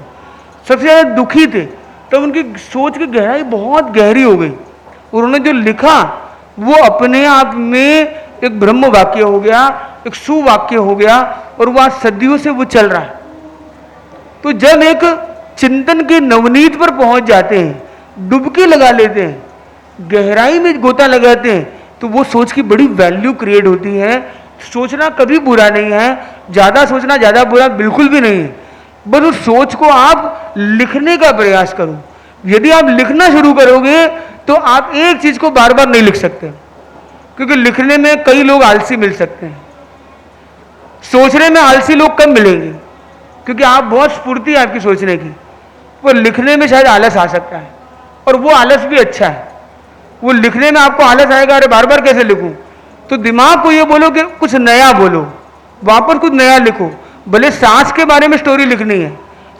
सबसे ज्यादा दुखी थे, तो उनकी सोच की गहराई बहुत गहरी हो गई। उन्होंने जो लिखा वो अपने आप में एक ब्रह्म वाक्य हो गया, एक सुवाक्य हो गया, और वह सदियों से वो चल रहा है। तो जब एक चिंतन के नवनीत पर पहुंच जाते हैं, डुबकी लगा लेते हैं, गहराई में गोता लगाते हैं, तो वो सोच की बड़ी वैल्यू क्रिएट होती है। सोचना कभी बुरा नहीं है, ज्यादा सोचना ज्यादा बुरा बिल्कुल भी नहीं है। बस उस सोच को आप लिखने का प्रयास करो। यदि आप लिखना शुरू करोगे तो आप एक चीज को बार बार नहीं लिख सकते, क्योंकि लिखने में कई लोग आलसी मिल सकते हैं, सोचने में आलसी लोग कम मिलेंगे, क्योंकि आप बहुत स्फूर्ति है आपकी सोचने की। वो लिखने में शायद आलस आ सकता है, और वो आलस भी अच्छा है। वो लिखने में आपको आलस आएगा, अरे बार बार कैसे लिखूं, तो दिमाग को ये बोलो कि कुछ नया बोलो, वापस कुछ नया लिखो। भले सांस के बारे में स्टोरी लिखनी है,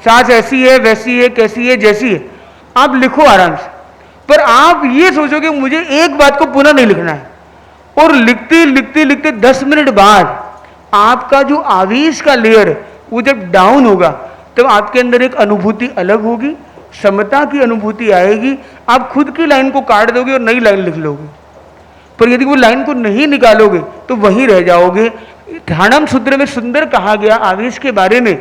सांस ऐसी है वैसी है कैसी है जैसी है, आप लिखो आराम से, पर आप ये सोचो कि मुझे एक बात को पुनः नहीं लिखना है। और लिखते लिखते लिखते 10 मिनट बाद आपका जो आवेश का लेयर वो जब डाउन होगा, तब आपके अंदर एक अनुभूति अलग होगी, समता की अनुभूति आएगी। आप खुद की लाइन को काट दोगे और नई लाइन लिख लोगे। पर यदि वो लाइन को नहीं निकालोगे तो वहीं रह जाओगे। ध्यानम सूत्र में सुंदर कहा गया आवेश के बारे में,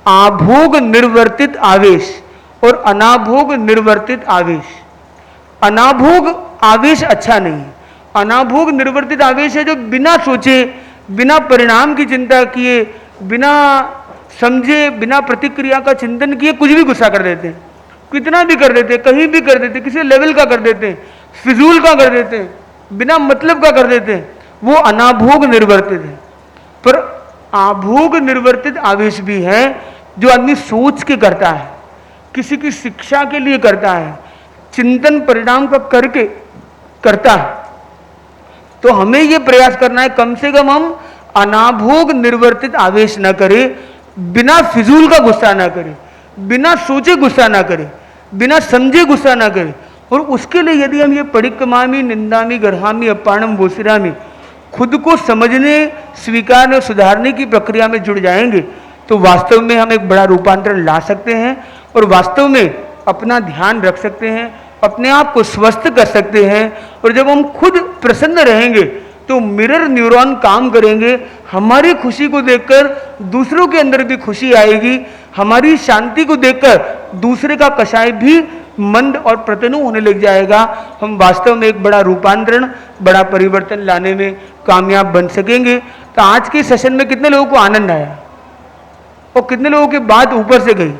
आभोग निर्वर्तित आवेश और अनाभोग निर्वर्तित आवेश। अनाभोग आवेश अच्छा नहीं है, अनाभोग निर्वर्तित आवेश है जो बिना सोचे, बिना परिणाम की चिंता किए, बिना समझे, बिना प्रतिक्रिया का चिंतन किए कुछ भी गुस्सा कर देते हैं, कितना भी कर देते हैं, कहीं भी कर देते हैं, किसी लेवल का कर देते हैं, फिजूल का कर देते हैं, बिना मतलब का कर देते हैं, वो अनाभोग निर्वर्तित है। पर आभोग निर्वर्तित आवेश भी है जो आदमी सोच के करता है, किसी की शिक्षा के लिए करता है, चिंतन परिणाम का करके करता है। तो हमें यह प्रयास करना है कम से कम हम अनाभोग निर्वर्तित आवेश न करें, बिना फिजूल का गुस्सा ना करें, बिना सोचे गुस्सा ना करें, बिना समझे गुस्सा ना करें। और उसके लिए यदि हम ये परिक्रमामी, निंदामी, गर्हामी, अपाणम, बोसिरामी खुद को समझने, स्वीकारने और सुधारने की प्रक्रिया में जुड़ जाएंगे तो वास्तव में हम एक बड़ा रूपांतरण ला सकते हैं और वास्तव में अपना ध्यान रख सकते हैं, अपने आप को स्वस्थ कर सकते हैं। और जब हम खुद प्रसन्न रहेंगे तो मिरर न्यूरॉन काम करेंगे, हमारी खुशी को देखकर दूसरों के अंदर भी खुशी आएगी, हमारी शांति को देखकर दूसरे का कषाय भी मंद और प्रतनु होने लग जाएगा। हम वास्तव में एक बड़ा रूपांतरण, बड़ा परिवर्तन लाने में कामयाब बन सकेंगे। तो आज के सेशन में कितने लोगों को आनंद आया और कितने लोगों की बात ऊपर से गई?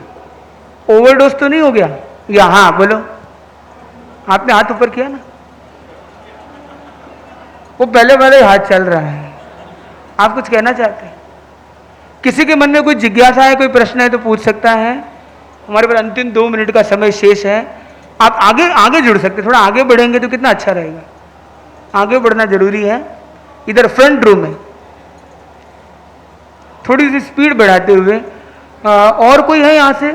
ओवरडोज तो नहीं हो गया? या हाँ बोलो, आपने हाथ ऊपर किया ना, वो पहले वाले हाथ चल रहा है। आप कुछ कहना चाहते हैं? किसी के मन में कोई जिज्ञासा है, कोई प्रश्न है तो पूछ सकता है। हमारे पास अंतिम 2 मिनट का समय शेष है। आप आगे आगे जुड़ सकते, थोड़ा आगे बढ़ेंगे तो कितना अच्छा रहेगा। आगे बढ़ना जरूरी है। इधर फ्रंट रो में थोड़ी सी स्पीड बढ़ाते हुए। और कोई है यहां से?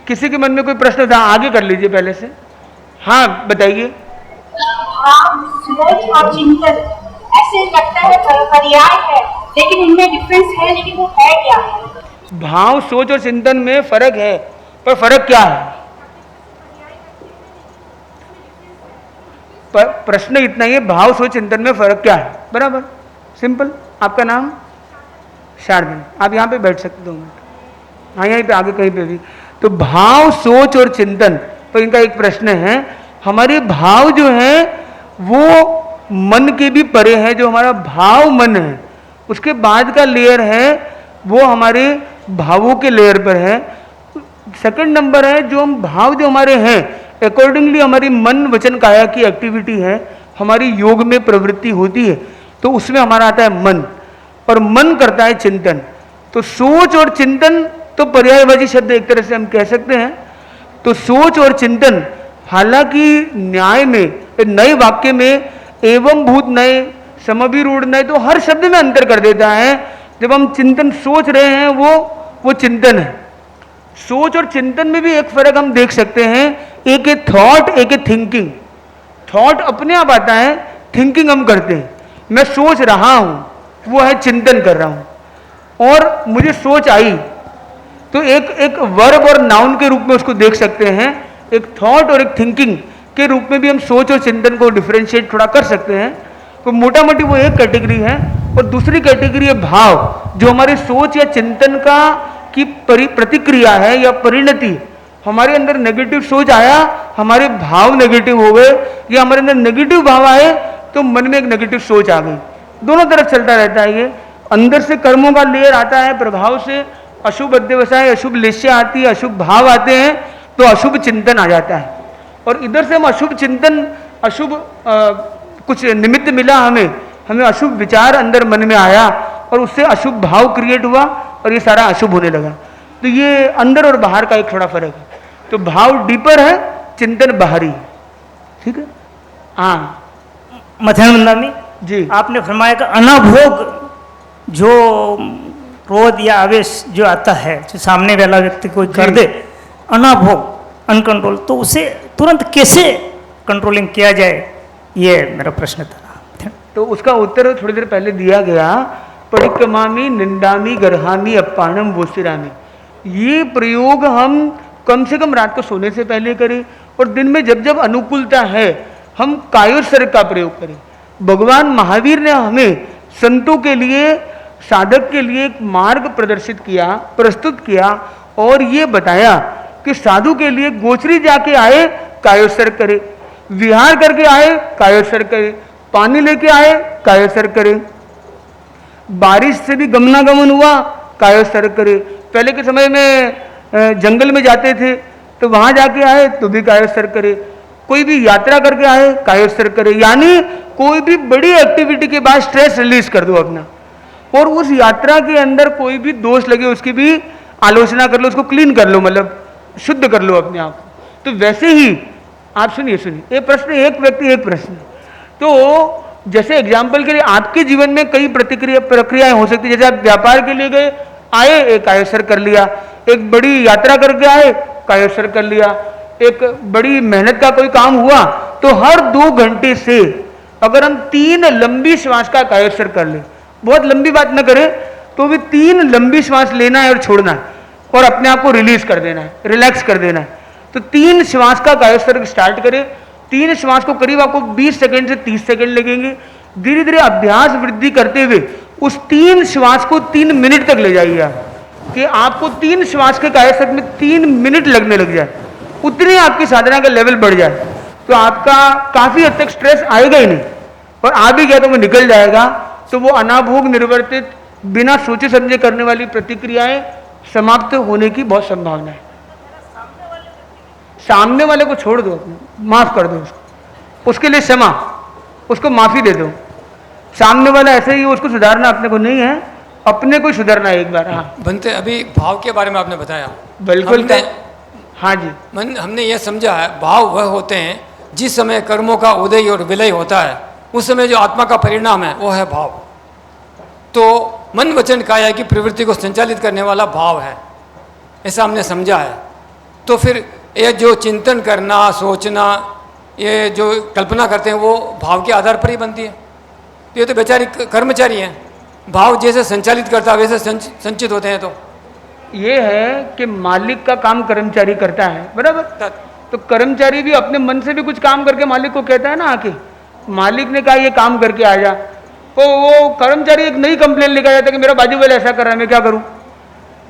किसी के मन में कोई प्रश्न था? आगे कर लीजिए पहले से। हाँ बताइए। सोच और चिंतन ऐसे लगता है पर्याय है लेकिन इनमें डिफरेंस है, लेकिन वो है क्या है? भाव, सोच और चिंतन में फर्क है, पर फर्क क्या है? प्रश्न इतना ही है, भाव, सोच, चिंतन में फर्क क्या है? बराबर, सिंपल। आपका नाम? शारदन। आप यहाँ पे बैठ सकते 2 मिनट। हाँ, यहीं पे आगे कहीं पे भी। तो भाव, सोच और चिंतन पर इनका एक प्रश्न है। हमारे भाव जो है वो मन के भी परे है। जो हमारा भाव मन है, उसके बाद का लेयर है वो हमारे भावों के लेयर पर है। सेकंड नंबर है जो हम भाव जो हमारे हैं, अकॉर्डिंगली हमारी मन वचन काया की एक्टिविटी है, हमारी योग में प्रवृत्ति होती है, तो उसमें हमारा आता है मन, और मन करता है चिंतन। तो सोच और चिंतन तो पर्यायवाची शब्द एक तरह से हम कह सकते हैं। तो सोच और चिंतन, हालांकि न्याय में, नए वाक्य में एवं भूत नए, समभिरूढ़ नए, तो हर शब्द में अंतर कर देता है। जब हम चिंतन सोच रहे हैं वो चिंतन है। सोच और चिंतन में भी एक फर्क हम देख सकते हैं, एक है थॉट, एक है थिंकिंग। थॉट अपने आप आता है, थिंकिंग हम करते हैं। मैं सोच रहा हूं, वो है चिंतन कर रहा हूं। और मुझे सोच आई, तो एक वर्ब और नाउन के रूप में उसको देख सकते हैं। एक थॉट और एक थिंकिंग के रूप में भी हम सोच और चिंतन को डिफरेंशिएट थोड़ा कर सकते हैं। तो मोटा मोटी वो एक कैटेगरी है। और दूसरी कैटेगरी है भाव, जो हमारे सोच या चिंतन का की प्रतिक्रिया है या परिणति। हमारे अंदर नेगेटिव सोच आया, हमारे भाव नेगेटिव हो गए, या हमारे अंदर नेगेटिव भाव आए तो मन में एक नेगेटिव सोच आ गई। दोनों तरफ चलता रहता है ये। अंदर से कर्मों का लेयर आता है, प्रभाव से अशुभ अध्यवसाय, अशुभ लेश्या आती है, अशुभ भाव आते हैं, तो अशुभ चिंतन आ जाता है। और इधर से हम अशुभ चिंतन, अशुभ कुछ निमित्त मिला, हमें अशुभ विचार अंदर मन में आया, और उससे अशुभ भाव क्रिएट हुआ, और ये सारा अशुभ होने लगा। तो ये अंदर और बाहर का एक थोड़ा फर्क है। तो भाव डीपर है, चिंतन बाहरी। ठीक है। हाँ मथन बंदामी जी, आपने फरमाया कि अनाभोग जो क्रोध या आवेश जो आता है, जो सामने वाला व्यक्ति कोई कर दे, अनाभोग अनकंट्रोल, तो उसे तुरंत कैसे कंट्रोलिंग किया जाए, ये मेरा प्रश्न था। तो उसका उत्तर थोड़ी देर पहले दिया गया। परिक्रमामी, निंदामी, गर्हामी, अपानम, वोसिरामी। ये प्रयोग हम कम से कम रात को सोने से पहले करें, और दिन में जब जब अनुकूलता है हम कायोत्सर्ग का प्रयोग करें। भगवान महावीर ने हमें संतों के लिए, साधक के लिए एक मार्ग प्रदर्शित किया, प्रस्तुत किया, और ये बताया कि साधु के लिए गोचरी जाके आए कायोत्सर्ग करे, विहार करके आए कायोत्सर्ग करे, पानी लेके आए कायोत्सर्ग करे, बारिश से भी गमनागमन हुआ कायोत्सर्ग करे। पहले के समय में जंगल में जाते थे तो वहां जाके आए तो भी कायोत्सर्ग करे, कोई भी यात्रा करके आए कायोत्सर्ग करे। यानी कोई भी बड़ी एक्टिविटी के बाद स्ट्रेस रिलीज कर दो अपना, और उस यात्रा के अंदर कोई भी दोष लगे उसकी भी आलोचना कर लो, उसको क्लीन कर लो, मतलब शुद्ध कर लो अपने आप को। तो वैसे ही आप सुनिए, एक प्रश्न, एक व्यक्ति एक प्रश्न। तो जैसे एग्जाम्पल के लिए आपके जीवन में कई प्रक्रियाएं हो सकती है। जैसे आप व्यापार के लिए गए, आए, एक कायोत्सर्ग कर लिया, एक बड़ी यात्रा करके आए कायोत्सर्ग कर लिया, एक बड़ी मेहनत का कोई काम हुआ, तो हर 2 घंटे से अगर हम 3 लंबी श्वास का कायोत्सर्ग कर ले, बहुत लंबी बात ना करें तो भी 3 लंबी श्वास लेना है और छोड़ना है, और अपने आप को रिलीज कर देना है, रिलैक्स कर देना है। तो 3 श्वास का कायोत्सर्ग स्टार्ट करें। 3 श्वास को करीब आपको 20 सेकंड से 30 सेकंड लगेंगे। धीरे धीरे अभ्यास वृद्धि करते हुए उस 3 श्वास को 3 मिनट तक ले जाइए आप, कि आपको 3 श्वास के कायोत्सर्ग में 3 मिनट लगने लग जाए, उतनी आपकी साधना का लेवल बढ़ जाए, तो आपका काफी हद तक स्ट्रेस आएगा ही नहीं, और आ भी गया तो वो निकल जाएगा। तो वो अनाभोग, निर्वर्तित, बिना सोचे समझे करने वाली प्रतिक्रियाएं समाप्त होने की बहुत संभावना है। सामने वाले को छोड़ दो, माफ कर दो उसके लिए क्षमा, उसको माफी दे दो। सामने वाला ऐसे ही, उसको सुधारना अपने को नहीं है, अपने को सुधारना एक बार। हाँ बनते, अभी भाव के बारे में आपने बताया, बिल्कुल। हाँ जी, हमने ये समझा है भाव वह होते हैं जिस समय कर्मों का उदय और विलय होता है, उस समय जो आत्मा का परिणाम है वो है भाव। तो मन वचन काया की प्रवृत्ति को संचालित करने वाला भाव है, ऐसा हमने समझा है। तो फिर ये जो चिंतन करना, सोचना, ये जो कल्पना करते हैं वो भाव के आधार पर ही बनती है। तो ये तो बेचारी कर्मचारी हैं, भाव जैसे संचालित करता है वैसे संचित होते हैं। तो ये है कि मालिक का काम कर्मचारी करता है, बराबर। तो कर्मचारी भी अपने मन से भी कुछ काम करके मालिक को कहता है ना, आके मालिक ने कहा ये काम करके आ जा, तो वो कर्मचारी एक नई कंप्लेन लेकर जाता है कि मेरा बाजू वाला ऐसा कर रहा है, मैं क्या करूं।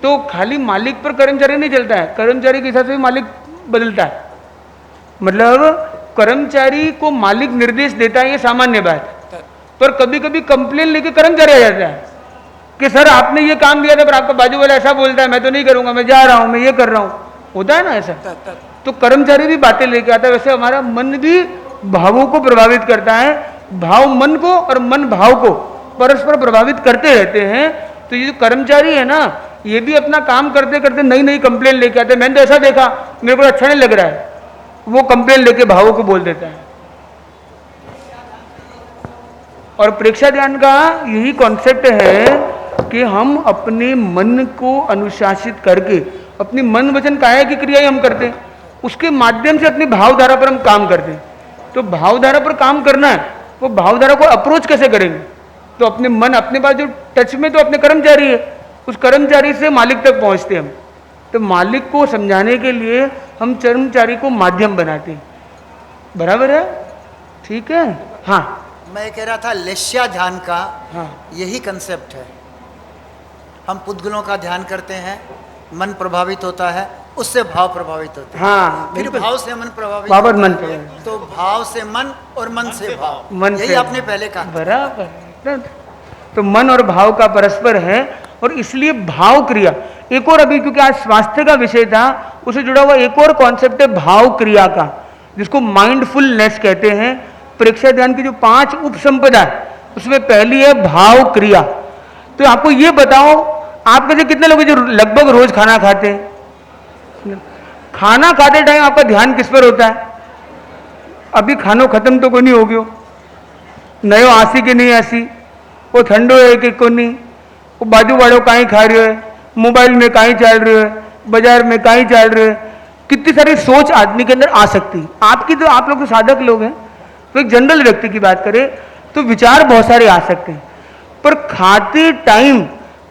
तो खाली मालिक पर कर्मचारी नहीं चलता है, कर्मचारी के हिसाब से भी मालिक बदलता है। मतलब कर्मचारी को मालिक निर्देश देता है, ये सामान्य बात है। पर कभी कभी कंप्लेन लेके कर्मचारी आ जाता है कि सर आपने ये काम दिया था पर आपका बाजू वाला ऐसा बोलता है, मैं तो नहीं करूंगा, मैं जा रहा हूं, मैं ये कर रहा हूं। होता है ना ऐसा। तो कर्मचारी भी बातें लेके आता है। वैसे हमारा मन भी भावों को प्रभावित करता है, भाव मन को और मन भाव को परस्पर प्रभावित करते रहते हैं। तो ये जो कर्मचारी है ना, ये भी अपना काम करते करते नई नई कंप्लेन लेके आते हैं। मैंने तो ऐसा देखा, मेरे को अच्छा नहीं लग रहा है, वो कंप्लेन लेके भावों को बोल देता है। और प्रेक्षा ध्यान का यही कॉन्सेप्ट है कि हम अपने मन को अनुशासित करके अपनी मन वचन काया की क्रियाएं हम करते हैं, उसके माध्यम से अपनी भावधारा पर हम काम करते हैं। तो भावधारा पर काम करना है, वो भावधारा को अप्रोच कैसे करेंगे। तो अपने मन अपने पास जो टच में तो अपने कर्मचारी है, उस कर्मचारी से मालिक तक पहुंचते हम। तो मालिक को समझाने के लिए हम कर्मचारी को माध्यम बनाते हैं। बराबर है, ठीक है। हाँ, मैं कह रहा था लेश्या ध्यान का हाँ, यही कंसेप्ट है। हम पुद्गलों का ध्यान करते हैं, मन प्रभावित होता है, उससे भाव प्रभावित होते हैं। हाँ, फिर बिल्कुल। भाव से मन प्रभावित बाबर होता मन है, प्रभावित। तो भाव से मन और मन से भाव, मन यही से आपने पहले कहा। बराबर। तो मन और भाव का परस्पर है, और इसलिए भाव क्रिया। एक और अभी क्योंकि आज स्वास्थ्य का विषय था, उसे जुड़ा हुआ एक और कॉन्सेप्ट है भाव क्रिया का, जिसको माइंडफुलनेस कहते हैं। प्रेक्षा ध्यान की जो 5 उपसंपदा है, उसमें पहली है भाव क्रिया। तो आपको ये बताओ, आप में से कितने लोग जो लगभग रोज खाना खाते हैं, खाना खाते टाइम आपका ध्यान किस पर होता है। अभी खानो खत्म तो कोई नहीं हो गयो, नयो आसी के नहीं आसी, वो ठंडो है कि को नहीं, वो बाजू वालों कहीं खा रहे है, मोबाइल में कहीं चल रहे है, बाजार में कहीं चल रहे है। कितनी सारी सोच आदमी के अंदर आ सकती है। आपकी तो आप लोग तो साधक लोग हैं, तो एक जनरल व्यक्ति की बात करें तो विचार बहुत सारे आ सकते हैं। पर खाते टाइम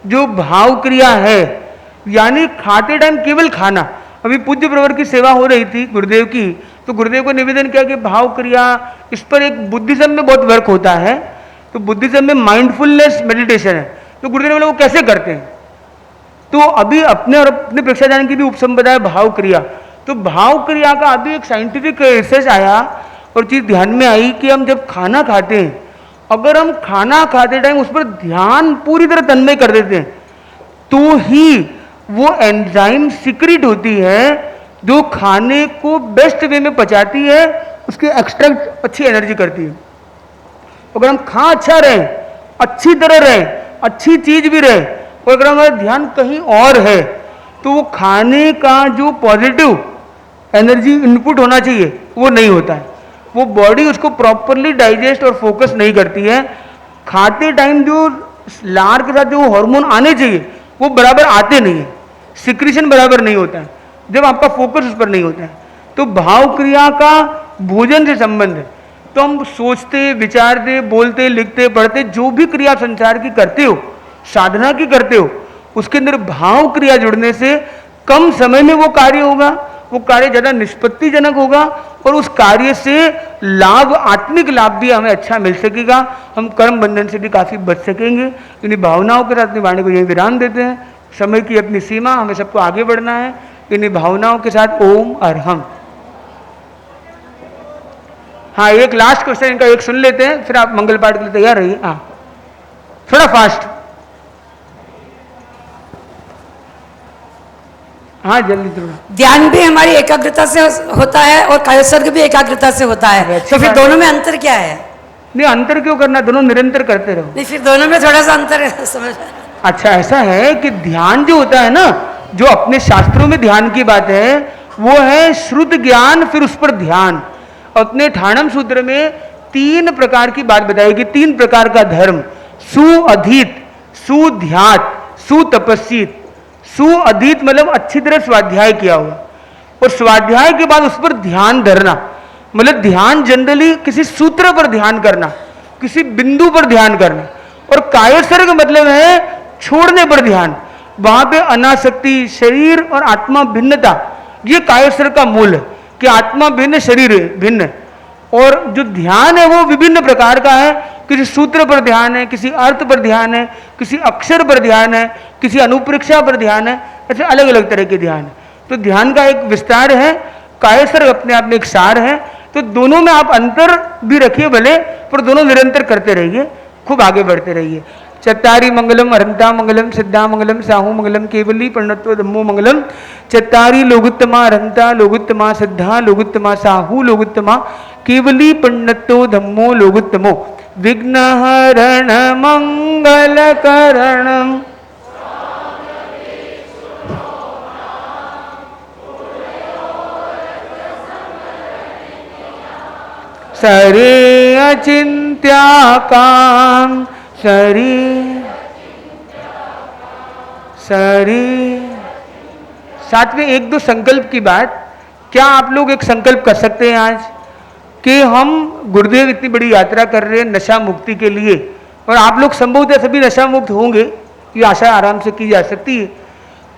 जो भाव क्रिया है, यानी खाते टाइम केवल खाना। अभी पूज्य प्रवर की सेवा हो रही थी गुरुदेव की, तो गुरुदेव को निवेदन किया कि भाव क्रिया, इस पर एक बुद्धिज्म में बहुत वर्क होता है। तो बुद्धिज्म में माइंडफुलनेस मेडिटेशन है। तो गुरुदेव ने बोला वो कैसे करते हैं। तो अभी अपने और अपने प्रेक्षा ध्यान की भी उपसंपदा है भाव क्रिया। तो भाव क्रिया का अभी एक साइंटिफिक रिसर्च आया और चीज ध्यान में आई कि हम जब खाना खाते हैं, अगर हम खाना खाते टाइम उस पर ध्यान पूरी तरह तन्मय कर देते हैं, तो ही वो एंजाइम सिक्रीट होती है जो खाने को बेस्ट वे में पचाती है, उसके एक्सट्रैक्ट अच्छी एनर्जी करती है। अगर हम खा अच्छा रहे, अच्छी तरह रहे, अच्छी चीज भी रहे, और अगर हमारा ध्यान कहीं और है, तो वो खाने का जो पॉजिटिव एनर्जी इनपुट होना चाहिए वो नहीं होता है। वो बॉडी उसको प्रॉपरली डाइजेस्ट और फोकस नहीं करती है। खाते टाइम जो लार के साथ जो हार्मोन आने चाहिए वो बराबर आते नहीं है, सिक्रीशन बराबर नहीं होता है जब आपका फोकस उस पर नहीं होता है। तो भाव क्रिया का भोजन से संबंध है। तो हम सोचते, विचारते, बोलते, लिखते, पढ़ते, जो भी क्रिया संसार की करते हो, साधना की करते हो, उसके अंदर भाव क्रिया जुड़ने से कम समय में वो कार्य होगा, वो कार्य ज्यादा निष्पत्तिजनक होगा, और उस कार्य से लाभ, आत्मिक लाभ भी हमें अच्छा मिल सकेगा। हम कर्म बंधन से भी काफी बच सकेंगे। इन्हीं भावनाओं के साथ अपनी वाणी को यही विराम देते हैं। समय की अपनी सीमा, हमें सबको आगे बढ़ना है। इन्हीं भावनाओं के साथ ओम अरहम। हाँ, एक लास्ट क्वेश्चन इनका एक सुन लेते हैं, फिर आप मंगल पाठ के लिए तैयार रहिए। हाँ, थोड़ा फास्ट। हाँ, जल्दी थोड़ा। ध्यान भी हमारी एकाग्रता से होता है और कायोत्सर्ग भी एकाग्रता से होता है, तो फिर दोनों में अंतर क्या है। नहीं, अंतर क्यों करना, दोनों निरंतर करते रहो। नहीं, फिर दोनों में थोड़ा सा अंतर है, समझ। अच्छा, ऐसा है कि ध्यान जो होता है ना, जो अपने शास्त्रों में ध्यान की बात है, वो है श्रुत ज्ञान, फिर उस पर ध्यान। अपने ठाणम सूत्र में 3 प्रकार की बात बताएगी, 3 प्रकार का धर्म: सुअधीत, सुध्यात, सुतपस्सित। सुअधीत मतलब अच्छी तरह स्वाध्याय किया हुआ, और स्वाध्याय के बाद उस पर ध्यान धरना। मतलब ध्यान जनरली किसी सूत्र पर ध्यान करना, किसी बिंदु पर ध्यान करना, और कायोत्सर्ग का मतलब है छोड़ने पर ध्यान। वहां पे अनासक्ति, शरीर और आत्मा भिन्नता, ये कायोत्सर्ग का मूल है कि आत्मा भिन्न, शरीर भिन्न। और जो ध्यान है वो विभिन्न प्रकार का है, किसी सूत्र पर ध्यान है, किसी अर्थ पर ध्यान है, किसी अक्षर पर ध्यान है, किसी अनुप्रेक्षा पर ध्यान है, ऐसे अलग अलग तरह के ध्यान है। तो ध्यान का एक विस्तार है, कायोत्सर्ग अपने आप में एक सार है। तो दोनों में आप अंतर भी रखिए भले, पर दोनों निरंतर करते रहिए, खूब आगे बढ़ते रहिए। चत्तारी मंगलम अरंता मंगलम सिद्धा मंगलम साहू मंगलम केवली परिणत्व धम्मो मंगलम। चत्तारी लोगुत्तमा अरंता लोगुत्तमा सिद्धा लोगुत्तमा साहू लोगुत्तमा केवली परिणत्तो धम्मो लोगुत्तमो। विघ्नहरण मंगल करणम सरे अचिंत्या काम सरी। साथ में एक दो संकल्प की बात, क्या आप लोग एक संकल्प कर सकते हैं आज कि हम गुरुदेव इतनी बड़ी यात्रा कर रहे हैं नशा मुक्ति के लिए, और आप लोग संभवतः सभी नशा मुक्त होंगे, ये आशा आराम से की जा सकती है।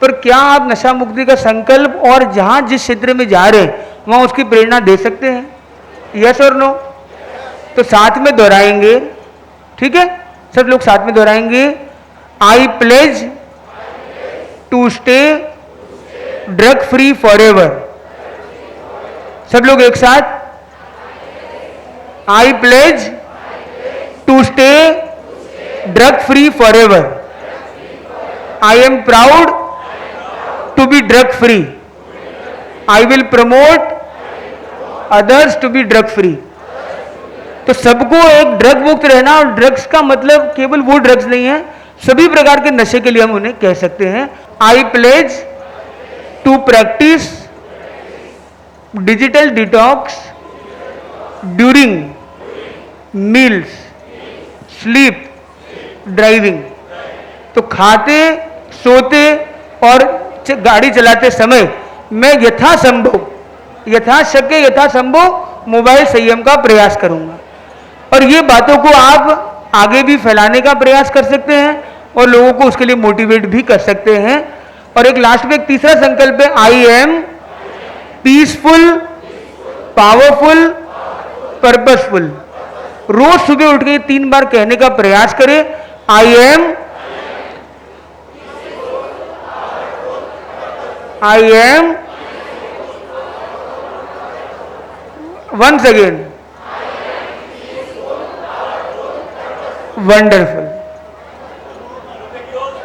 पर क्या आप नशा मुक्ति का संकल्प और जहां जिस क्षेत्र में जा रहे हैं वहां उसकी प्रेरणा दे सकते हैं? यस और नो? तो साथ में दोहराएंगे, ठीक है? सब लोग साथ में दोहराएंगे। I pledge to stay drug free for ever. सब लोग एक साथ, I pledge to stay drug free for ever. I am proud to be drug free. I will promote others to be drug free. तो सबको एक drug मुक्त रहना, और ड्रग्स का मतलब केवल वो ड्रग्स नहीं है, सभी प्रकार के नशे के लिए हम उन्हें कह सकते हैं। I pledge to practise digital detox during meals, sleep, driving. तो खाते, सोते और गाड़ी चलाते समय मैं यथाशक्य यथासंभव मोबाइल संयम का प्रयास करूंगा। और ये बातों को आप आगे भी फैलाने का प्रयास कर सकते हैं और लोगों को उसके लिए मोटिवेट भी कर सकते हैं। और एक लास्ट में एक तीसरा संकल्प है, I am peaceful, powerful, purposeful. रोज सुबह उठ के 3 बार कहने का प्रयास करें, I am once again wonderful।